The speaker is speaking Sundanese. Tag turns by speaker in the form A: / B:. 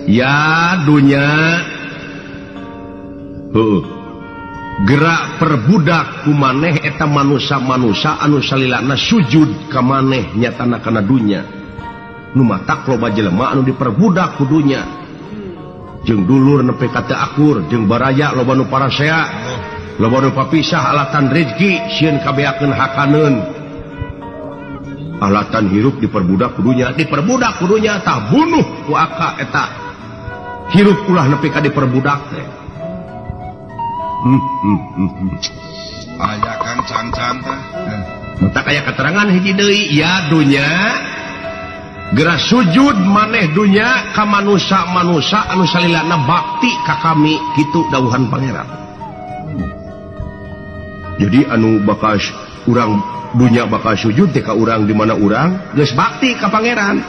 A: ya dunya gerak perbudak ku maneh eta manusia-manusia anu salilana sujud ka maneh nyatana kana dunya nu matak loba jelema anu diperbudak ku dunya jeung dulur nepi ka teu akur jeung baraya loba nu parasea loba nu papisah alatan rezeki sieun kabeakeun hakaneun alatan hirup diperbudak ku dunya tah bunuh ku aka eta hirup ulah nepi ka diperbudak teh
B: aya kan can-can teh
A: tak aya keterangan hiji deui ya dunya gerak sujud maneh dunya ka manusia-manusia anu salilana bakti ka kami kitu dawuhan pangeran. Jadi anu bakal urang dunya bakal sujud teh ka urang di mana urang geus bakti ka pangeran.